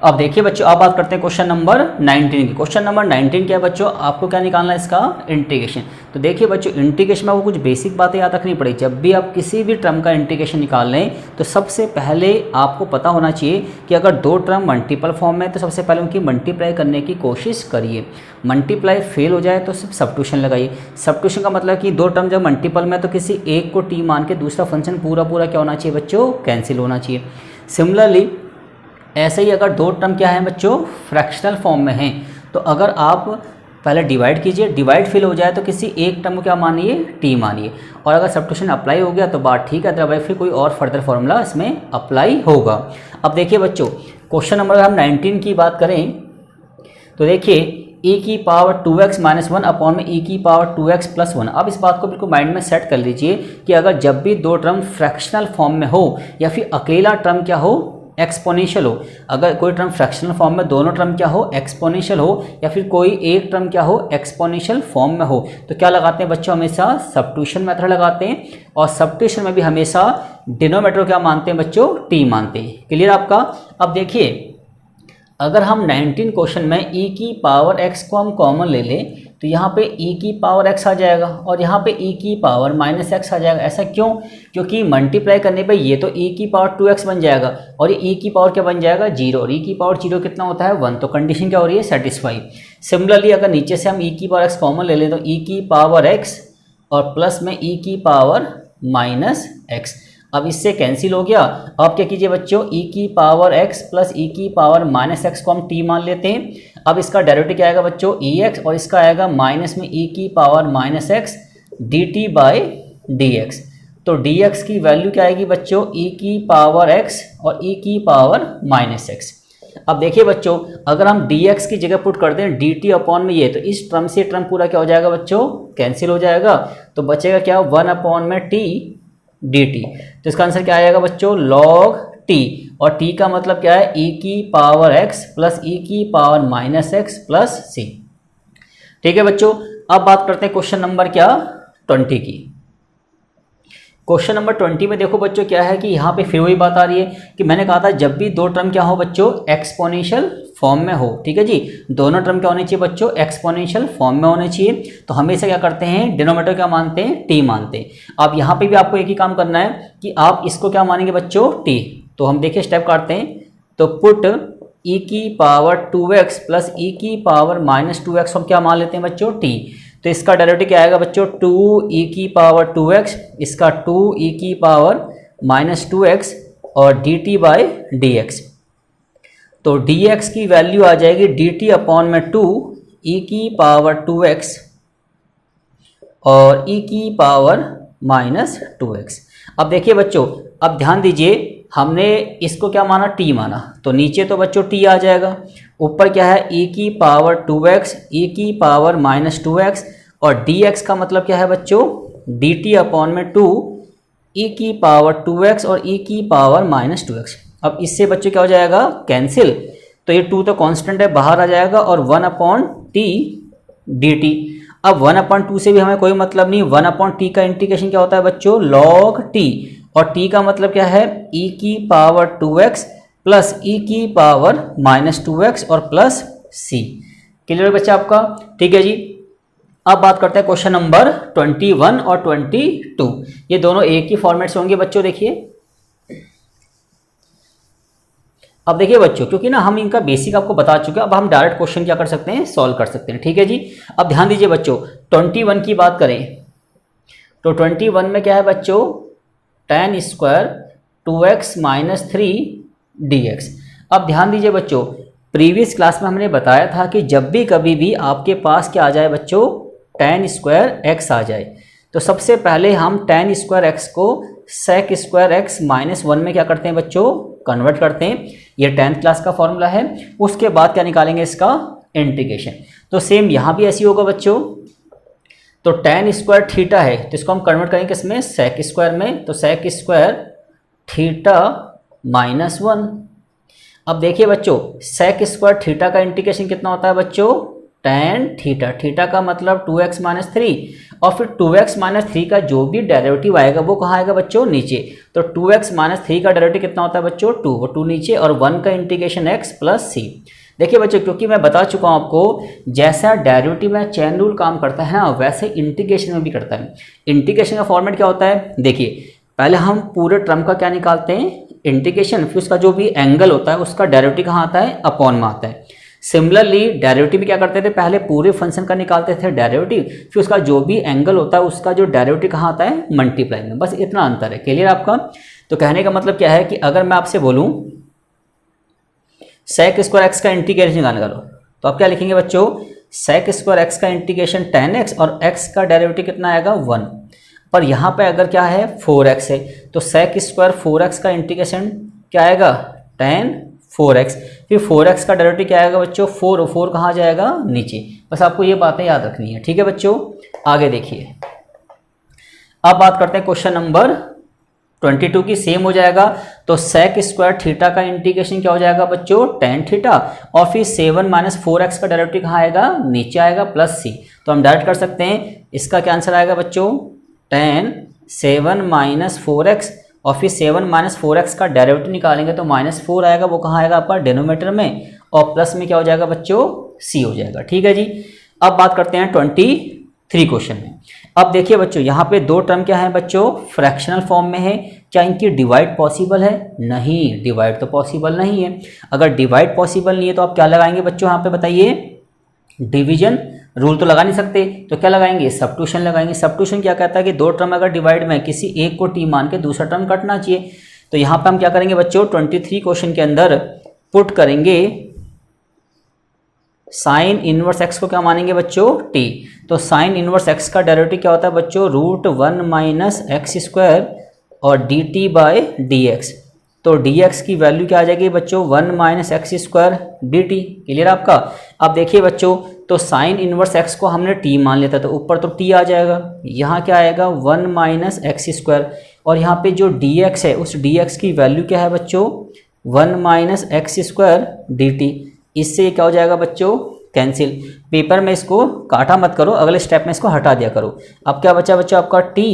अब देखिए बच्चों, अब बात करते हैं क्वेश्चन नंबर 19 की। क्वेश्चन नंबर 19 क्या है बच्चों, आपको क्या निकालना है, इसका इंटीग्रेशन। तो देखिए बच्चों, इंटीग्रेशन में आपको कुछ बेसिक बातें याद रखनी पड़ेगी। जब भी आप किसी भी टर्म का इंटीग्रेशन निकाल लें तो सबसे पहले आपको पता होना चाहिए कि अगर दो टर्म मल्टीपल फॉर्म में तो सबसे पहले उनकी मल्टीप्लाई करने की कोशिश करिए। मल्टीप्लाई फेल हो जाए तो सिर्फ सब्स्टिट्यूशन लगाइए। सब्स्टिट्यूशन का मतलब कि दो टर्म जब मल्टीपल में तो किसी एक को टी मान के दूसरा फंक्शन पूरा क्या होना चाहिए बच्चों, कैंसिल होना चाहिए। सिमिलरली ऐसे ही अगर दो टर्म क्या है बच्चों, फ्रैक्शनल फॉर्म में हैं, तो अगर आप पहले डिवाइड कीजिए, डिवाइड फेल हो जाए तो किसी एक टर्म को क्या मानिए, टी मानिए। और अगर सब्स्टिट्यूशन अप्लाई हो गया तो बात ठीक है, अदरवाइज फिर कोई और फर्दर फॉर्मूला इसमें अप्लाई होगा। अब देखिए बच्चों, क्वेश्चन नंबर हम 19 की बात करें तो देखिए e की पावर 2x माइनस 1 अपॉन में e की पावर 2x प्लस 1। अब इस बात को बिल्कुल माइंड में सेट कर लीजिए कि अगर जब भी दो टर्म फ्रैक्शनल फॉर्म में हो या फिर अकेला टर्म क्या हो, एक्सपोनेंशियल हो, अगर कोई टर्म फ्रैक्शनल फॉर्म में दोनों टर्म क्या हो, एक्सपोनेंशियल हो, या फिर कोई एक टर्म क्या हो, एक्सपोनेंशियल फॉर्म में हो, तो क्या लगाते हैं बच्चों, हमेशा सब्स्टिट्यूशन मेथड लगाते हैं। और सब्स्टिट्यूशन में भी हमेशा डिनोमिनेटर क्या मानते हैं बच्चों, टी मानते हैं। क्लियर आपका। अब देखिए, अगर हम 19 क्वेश्चन में e की पावर x को हम कॉमन ले लें तो यहाँ पे e की पावर x आ जाएगा और यहाँ पे e की पावर माइनस x आ जाएगा। ऐसा क्यों? क्योंकि मल्टीप्लाई करने पे ये तो e की पावर 2x बन जाएगा और ये e की पावर क्या बन जाएगा, 0। और e की पावर 0 कितना होता है, 1। तो कंडीशन क्या हो रही है, सेटिस्फाई। सिमिलरली अगर नीचे से हम e की पावर x कॉमन ले लें तो e की पावर x और प्लस में e की पावर माइनस x, अब इससे कैंसिल हो गया। अब क्या कीजिए बच्चों, e की पावर x प्लस e की पावर माइनस x को हम t मान लेते हैं। अब इसका डेरिवेटिव क्या आएगा बच्चों, ex, और इसका आएगा माइनस में e की power minus x dt by dx। तो dx की वैल्यू क्या आएगी बच्चों, e की पावर x और e की पावर माइनस x। अब देखिए बच्चों, अगर हम dx की जगह पुट कर दें dt अपॉन में ये, तो इस टर्म से टर्म पूरा क्या हो जाएगा बच्चों, कैंसिल हो जाएगा। तो बचेगा क्या, 1 अपॉन में t dt। तो इसका आंसर क्या आएगा बच्चों, log t। और t का मतलब क्या है, e की पावर x प्लस e की power minus x plus c। ठीक है बच्चों। अब बात करते हैं क्वेश्चन नंबर क्या, 20 की। क्वेश्चन नंबर 20 में देखो बच्चों क्या है कि यहाँ पे फिर वही बात आ रही है कि मैंने कहा था जब भी दो टर्म क्या हो बच्चों, एक्सपोनेंशियल फॉर्म में हो। ठीक है जी, दोनों टर्म क्या होने चाहिए बच्चों, एक्सपोनेंशियल फॉर्म में होने चाहिए। तो हमेशा क्या करते हैं, डिनोमिनेटर क्या मानते हैं, टी मानते हैं। अब यहाँ पे भी आपको एक ही काम करना है कि आप इसको क्या मानेंगे बच्चों, टी। तो हम देखिए स्टेप काटते हैं। तो पुट e की पावर 2x प्लस e की पावर माइनस 2x हम क्या मान लेते हैं बच्चों, टी। तो इसका डेरिवेटिव क्या आएगा बच्चों, 2e की पावर 2x, इसका 2e की पावर माइनस 2x और dt बाई dx। तो dx की वैल्यू आ जाएगी dt अपॉन में 2e की पावर 2x और e की पावर माइनस 2x। अब देखिए बच्चों, अब ध्यान दीजिए, हमने इसको क्या माना, t माना, तो नीचे तो बच्चों t आ जाएगा, ऊपर क्या है, e की पावर 2x, e की पावर माइनस 2x और dx का मतलब क्या है बच्चों, dt अपॉन में 2 e की पावर 2x और e की पावर माइनस 2x। अब इससे बच्चों क्या हो जाएगा, कैंसिल। तो ये 2 तो कांस्टेंट है, बाहर आ जाएगा और 1 अपॉन टी dt। अब 1 अपॉन 2 से भी हमें कोई मतलब नहीं, 1 अपॉन टी का इंटीग्रेशन क्या होता है बच्चों, log t। और t का मतलब क्या है, e की पावर 2x प्लस e की पावर माइनस 2x और प्लस c। क्लियर बच्चा आपका। ठीक है जी। अब बात करते हैं क्वेश्चन नंबर 21 और 22। ये दोनों एक ही फॉर्मेट से होंगे बच्चों। देखिए, अब देखिए बच्चों, क्योंकि ना हम इनका बेसिक आपको बता चुके हैं, अब हम डायरेक्ट क्वेश्चन क्या कर सकते हैं, सॉल्व कर सकते हैं। ठीक है जी। अब ध्यान दीजिए बच्चों, 21 की बात करें तो 21 में क्या है बच्चों, tan square 2x minus 3 dx। अब ध्यान दीजिए बच्चों, प्रीवियस क्लास में हमने बताया था कि जब भी कभी भी आपके पास क्या आ जाए बच्चों, tan स्क्वायर x आ जाए, तो सबसे पहले हम tan स्क्वायर x को sec स्क्वायर x माइनस 1 में क्या करते हैं बच्चों, कन्वर्ट करते हैं। ये 10th क्लास का फॉर्मूला है। उसके बाद क्या निकालेंगे, इसका इंटीग्रेशन। तो सेम यहाँ भी ऐसी होगा बच्चों। तो tan स्क्वायर थीटा है, तो इसको हम कन्वर्ट करेंगे किसमें, sec स्क्वायर में। तो sec स्क्वायर थीटा माइनस 1। अब देखिए बच्चों, sec स्क्वायर थीटा का इंटीग्रेशन कितना होता है बच्चों, tan थीटा। थीटा का मतलब 2x माइनस 3 और फिर 2x माइनस 3 का जो भी डेरिवेटिव आएगा वो कहाँ आएगा बच्चों, नीचे। तो 2x माइनस 3 का डेरिवेटिव कितना होता है बच्चों, 2, वो 2 नीचे, और 1 का इंटीग्रेशन x प्लस c। देखिए बच्चों, क्योंकि मैं बता चुका हूँ आपको, जैसा डेरिवेटिव में चेन रूल काम करता है ना, वैसे इंटीग्रेशन में भी करता है। इंटीग्रेशन का फॉर्मेट क्या होता है, देखिए पहले हम पूरे टर्म का क्या निकालते हैं, इंटीग्रेशन, फिर उसका जो भी एंगल होता है उसका डेरिवेटिव कहाँ आता है, अपॉन में आता है। सिमिलरली डेरिवेटिव भी क्या करते थे, पहले पूरे फंक्शन का निकालते थे डेरिवेटिव, फिर उसका जो भी एंगल होता है उसका जो डेरिवेटिव कहाँ आता है, मल्टीप्लाई में। बस इतना अंतर है। क्लियर आपका? तो कहने का मतलब क्या है कि अगर मैं आपसे बोलूं sec स्क्वायर एक्स का इंटीग्रेशन निकालने करो, तो आप क्या लिखेंगे बच्चों, sec स्क्वायर एक्स का इंटीग्रेशन 10x और x का डेरिवेटिव कितना आएगा 1। पर यहाँ पे अगर क्या है 4x है, तो sec स्क्वायर 4x का इंटीग्रेशन क्या आएगा 10 4x, फिर 4x का डेरिवेटिव क्या आएगा बच्चों 4, और 4 कहाँ जाएगा नीचे। बस आपको ये बातें याद रखनी है। ठीक है बच्चों, आगे देखिए। अब बात करते हैं क्वेश्चन नंबर 22 की, सेम हो जाएगा। तो sec स्क्वायर थीटा का इंटीग्रेशन क्या हो जाएगा बच्चों, tan थीटा, और फिर 7 माइनस 4x का डेरिवेटिव कहाँ आएगा, नीचे आएगा, प्लस c। तो हम डायरेक्ट कर सकते हैं, इसका क्या आंसर आएगा बच्चों, tan 7 माइनस 4x, और फिर 7 माइनस 4x का डेरिवेटिव निकालेंगे तो -4 आएगा, वो कहाँ आएगा आपका डिनोमिनेटर में, और प्लस में क्या हो जाएगा बच्चों, c हो जाएगा। ठीक है जी। अब बात करते हैं 23 क्वेश्चन में। अब देखिए बच्चों, यहाँ पे दो टर्म क्या है बच्चों, फ्रैक्शनल फॉर्म में है। क्या इनकी डिवाइड पॉसिबल है, नहीं, डिवाइड तो पॉसिबल नहीं है। अगर डिवाइड पॉसिबल नहीं है तो आप क्या लगाएंगे बच्चों, यहाँ पे बताइए, डिवीजन रूल तो लगा नहीं सकते, तो क्या लगाएंगे, सब्स्टिट्यूशन लगाएंगे। सब्स्टिट्यूशन क्या कहता है कि दो टर्म अगर डिवाइड में किसी एक को टी मान के दूसरा टर्म कटना चाहिए। तो यहाँ पे हम क्या करेंगे बच्चों, 23 क्वेश्चन के अंदर पुट करेंगे साइन इनवर्स एक्स को क्या मानेंगे बच्चों, टी। तो साइन इनवर्स एक्स का डेरिवेटिव क्या होता है बच्चों, √1 माइनस एक्स स्क्वायर और D T by D x. तो डी एक्स की वैल्यू क्या आ जाएगी बच्चों, 1 minus x square D T. Clear आपका? अब देखिए बच्चों, तो साइन इनवर्स एक्स को हमने टी मान लिया था, तो ऊपर तो टी आ जाएगा, यहाँ क्या आएगा 1 माइनस एक्स स्क्वायर, और यहाँ पे जो डी एक्स है उस डी एक्स की वैल्यू क्या है बच्चों, 1 minus x square D T. इससे क्या हो जाएगा बच्चों, कैंसिल। पेपर में इसको काटा मत करो, अगले स्टेप में इसको हटा दिया करो। अब क्या बचा बच्चों आपका टी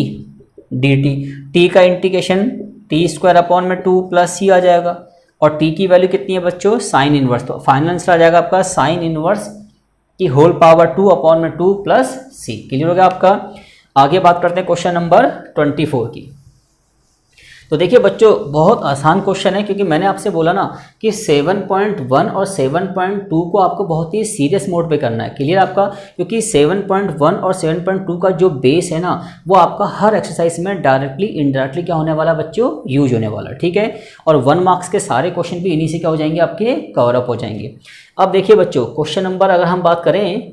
डी टी, टी का इंटीग्रेशन टी स्क्वायर अपॉन में 2 प्लस सी आ जाएगा, और टी की वैल्यू कितनी है बच्चों, साइन इनवर्स। तो फाइनल आंसर आ जाएगा आपका साइन इनवर्स की होल पावर 2 अपॉन में 2 प्लस सी। क्लियर हो गया आपका? आगे बात करते हैं क्वेश्चन नंबर 24 की। तो देखिए बच्चों, बहुत आसान क्वेश्चन है, क्योंकि मैंने आपसे बोला ना कि 7.1 और 7.2 को आपको बहुत ही सीरियस मोड पे करना है। क्लियर आपका? क्योंकि 7.1 और 7.2 का जो बेस है ना, वो आपका हर एक्सरसाइज में डायरेक्टली इनडायरेक्टली क्या होने वाला बच्चों, यूज होने वाला। ठीक है? और 1 मार्क्स के सारे क्वेश्चन भी इन्हीं से क्या हो जाएंगे, आपके कवर अप हो जाएंगे। अब देखिए बच्चों, क्वेश्चन नंबर अगर हम बात करें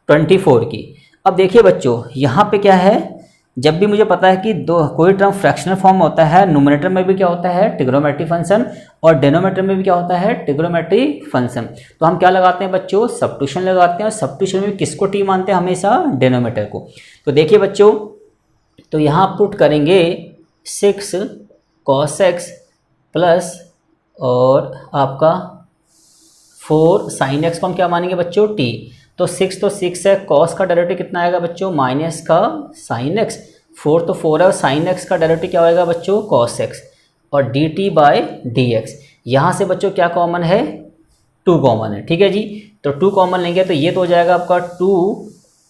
24 की, अब देखिए बच्चों, यहाँ पे क्या है, जब भी मुझे पता है कि कोई टर्म फ्रैक्शनल फॉर्म में होता है, न्यूमरेटर में भी क्या होता है, ट्रिग्नोमेट्री फंक्शन, और डिनोमिनेटर में भी क्या होता है, ट्रिग्नोमेट्री फंक्शन। तो हम क्या लगाते हैं बच्चों, सब्स्टिट्यूशन लगाते हैं, और सब्स्टिट्यूशन में किसको टी मानते हैं, हमेशा डिनोमिनेटर को। तो देखिए बच्चों, तो यहाँ पुट करेंगे 6 cos x प्लस और आपका 4 sin x को हम क्या मानेंगे बच्चों, टी। तो 6 तो 6 है, cos का डेरिवेटिव कितना आएगा बच्चों, माइनस का sin x, 4 तो 4 है, और sin x का डेरिवेटिव क्या होगा बच्चों, cos x, और dt बाई डी एक्स। यहाँ से बच्चों क्या कॉमन है, 2 कॉमन है। ठीक है जी। तो 2 कॉमन लेंगे तो ये तो हो जाएगा आपका 2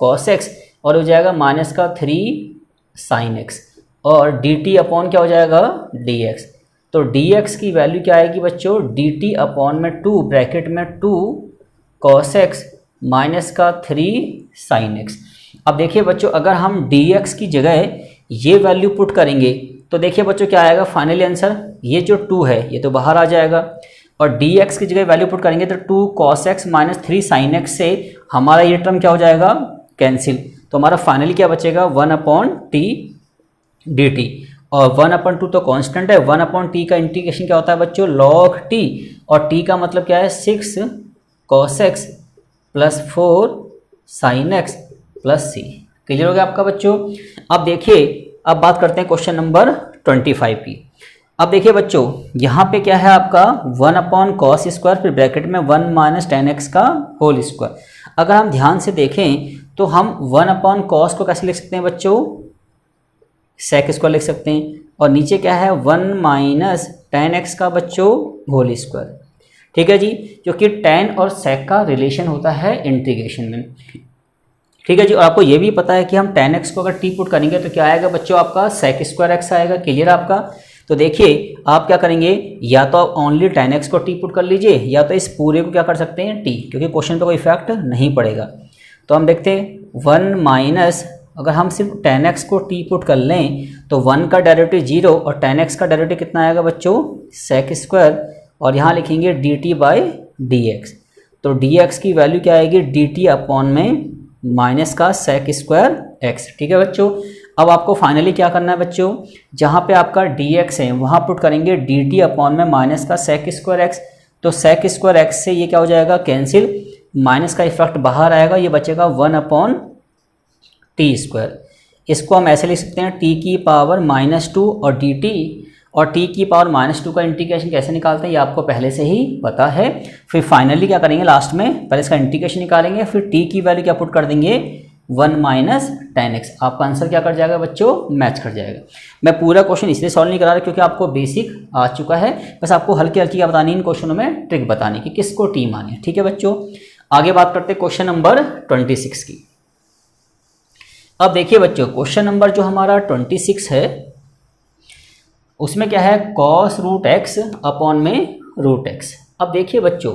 cos x, और हो जाएगा माइनस का 3 sin x, और dt अपॉन क्या हो जाएगा, dx। तो dx की वैल्यू क्या आएगी बच्चों, dt अपॉन में 2 ब्रैकेट में 2 cos x माइनस का 3 sin x। अब देखिए बच्चों, अगर हम dx की जगह ये वैल्यू पुट करेंगे तो देखिए बच्चों क्या आएगा फाइनली आंसर, ये जो 2 है ये तो बाहर आ जाएगा, और dx की जगह वैल्यू पुट करेंगे तो 2 cos x minus 3 sin x से हमारा ये टर्म क्या हो जाएगा, कैंसिल। तो हमारा फाइनली क्या बचेगा, 1/t dt, और 1/2 तो कांस्टेंट है, 1/t का इंटीग्रेशन क्या होता है बच्चों, log t, और t का मतलब क्या है 6 cos x plus 4 sin x plus c। Clear हो गया आपका बच्चों? अब देखिए, अब बात करते हैं क्वेश्चन नंबर 25 की। अब देखिए बच्चों, यहाँ पे क्या है आपका 1/cos स्क्वायर, फिर ब्रैकेट में 1 माइनस tan x का होल स्क्वायर। अगर हम ध्यान से देखें तो हम 1 कॉस को कैसे लिख सकते हैं बच्चों, सेक स्क्वायर लिख सकते हैं, और नीचे क्या है 1 - tan x का बच्चों होल स्क्वायर। ठीक है जी, जो कि tan और sec का रिलेशन होता है इंटीग्रेशन में। ठीक है जी, और आपको ये भी पता है कि हम tan x को अगर t पुट करेंगे तो क्या आएगा बच्चों, आपका sec स्क्वायर x आएगा। क्लियर आपका। तो देखिए आप क्या करेंगे, या तो आप ओनली tan x को t पुट कर लीजिए, या तो इस पूरे को क्या कर सकते हैं t, क्योंकि क्वेश्चन पे कोई इफेक्ट नहीं पड़ेगा। तो हम देखते हैं 1 - अगर हम सिर्फ tan x को t पुट कर लें तो 1 का डेरिवेटिव 0 और tan x का डेरिवेटिव कितना आएगा बच्चों, sec स्क्वायर, और यहाँ लिखेंगे dt/dx। तो dx की वैल्यू क्या आएगी, dt अपॉन में माइनस का sec स्क्वायर x। ठीक है बच्चों, अब आपको फाइनली क्या करना है बच्चों, जहाँ पे आपका dx है वहाँ पुट करेंगे dt अपॉन में माइनस का sec स्क्वायर x। तो sec स्क्वायर x से ये क्या हो जाएगा, कैंसिल, माइनस का इफेक्ट बाहर आएगा, ये बचेगा 1/t स्क्वायर। इसको हम ऐसे लिख सकते हैं t की पावर -2 और dt, और t की पावर -2 का इंटीग्रेशन कैसे निकालते हैं ये आपको पहले से ही पता है। फिर फाइनली क्या करेंगे, लास्ट में पहले इसका इंटीग्रेशन निकालेंगे, फिर t की वैल्यू क्या पुट कर देंगे, 1 - tan x। आपका आंसर क्या कर जाएगा बच्चों, मैच कर जाएगा। मैं पूरा क्वेश्चन इसलिए सॉल्व नहीं करा रहा क्योंकि आपको बेसिक आ चुका है, बस आपको हल्की हल्की क्या बतानी इन क्वेश्चनों में, ट्रिक बतानी कि किसको t माने। ठीक है बच्चों, आगे बात करते हैं क्वेश्चन नंबर 26 की। अब देखिए बच्चों, क्वेश्चन नंबर जो हमारा 26 है उसमें क्या है, cos √x अपॉन में √x। अब देखिए बच्चों,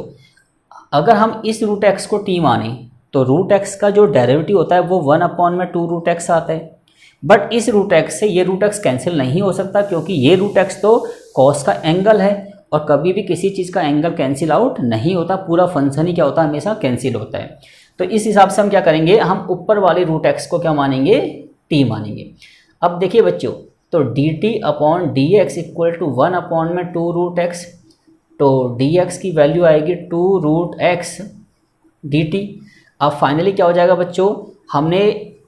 अगर हम इस √x को t माने तो √x का जो डेरिवेटिव होता है वो 1/2 √x आता है। बट इस √x से ये √x कैंसिल नहीं हो सकता, क्योंकि ये √x तो cos का एंगल है, और कभी भी किसी चीज़ का एंगल कैंसिल आउट नहीं होता, पूरा फंक्शन ही क्या होता है, हमेशा कैंसिल होता है। तो इस हिसाब से हम क्या करेंगे, हम ऊपर वाले √x को क्या मानेंगे, t मानेंगे। अब देखिए बच्चों, तो dt/dx इक्वल टू 1/2 √x, तो dx की वैल्यू आएगी 2 √x dt। अब फाइनली क्या हो जाएगा बच्चों, हमने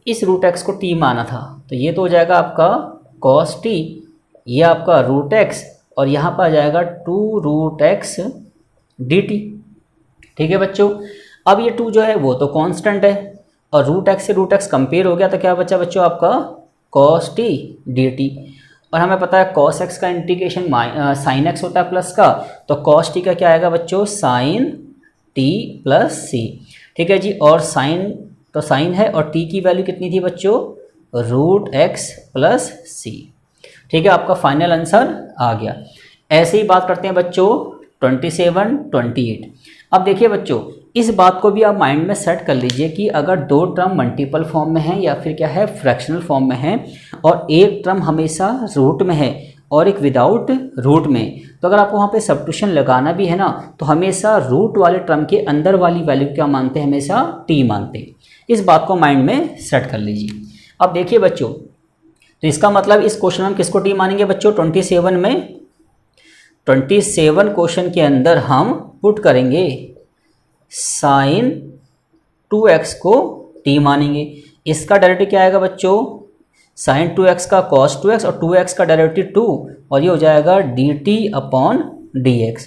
इस √x को t माना था, तो ये तो हो जाएगा आपका cos t, ये आपका √x, और यहाँ पर आ जाएगा 2 √x dt। ठीक है बच्चों, अब ये 2 जो है वो तो कांस्टेंट है, और √x से √x कंपेयर हो गया, तो क्या बचा बच्चों आपका cos t dt। और हमें पता है cos x का इंटीग्रेशन sin x होता है प्लस का, तो cos t का क्या आएगा बच्चों, sin t प्लस c। ठीक है जी, और sin तो sin है, और t की वैल्यू कितनी थी बच्चों, √x प्लस c। ठीक है, आपका फाइनल आंसर आ गया। ऐसे ही बात करते हैं बच्चों 27, 28। अब देखिए बच्चों, इस बात को भी आप माइंड में सेट कर लीजिए कि अगर दो टर्म मल्टीपल फॉर्म में है या फिर क्या है फ्रैक्शनल फॉर्म में है, और एक टर्म हमेशा रूट में है और एक विदाउट रूट में, तो अगर आपको वहाँ पे सब्स्टिट्यूशन लगाना भी है ना, तो हमेशा रूट वाले टर्म के अंदर वाली वैल्यू क्या मानते हैं, हमेशा t मानते हैं। इस बात को माइंड में सेट कर लीजिए। अब देखिए बच्चों, तो इसका मतलब इस क्वेश्चन में हम किसको t मानेंगे बच्चों, 27 में 27 क्वेश्चन के अंदर हम पुट करेंगे sin 2x को t मानेंगे। इसका डेरिवेटिव क्या आएगा बच्चों, sin 2x का cos 2x, और 2x का डेरिवेटिव 2, और ये हो जाएगा dt/dx।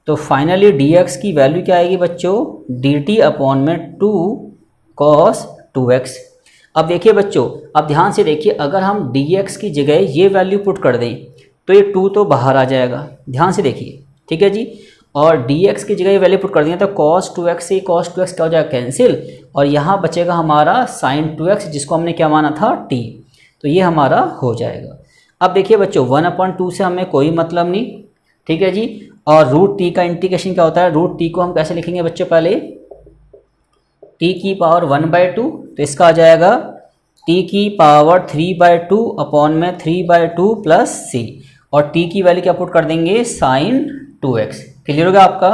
तो फाइनली dx की वैल्यू क्या आएगी बच्चों, dt/2 cos 2x। अब देखिए बच्चों, अब ध्यान से देखिए, अगर हम dx की जगह ये वैल्यू पुट कर दें तो ये 2 तो बाहर आ जाएगा, ध्यान से देखिए। ठीक है जी, और dx की जगह ये वैल्यू पुट कर देंगे तो cos 2x से cos 2x क्या हो जाएगा, कैंसिल, और यहाँ बचेगा हमारा sin 2x, जिसको हमने क्या माना था, t। तो ये हमारा हो जाएगा। अब देखिए बच्चों, 1/2 से हमें कोई मतलब नहीं। ठीक है जी, और √t का इंटीग्रेशन क्या होता है, √t को हम कैसे लिखेंगे बच्चों, पहले t की पावर 1/2, तो इसका आ जाएगा t की पावर 3/2 अपॉन में 3/2 प्लस c, और t की वैल्यू क्या पुट कर देंगे, sin 2x। क्लियर होगा आपका।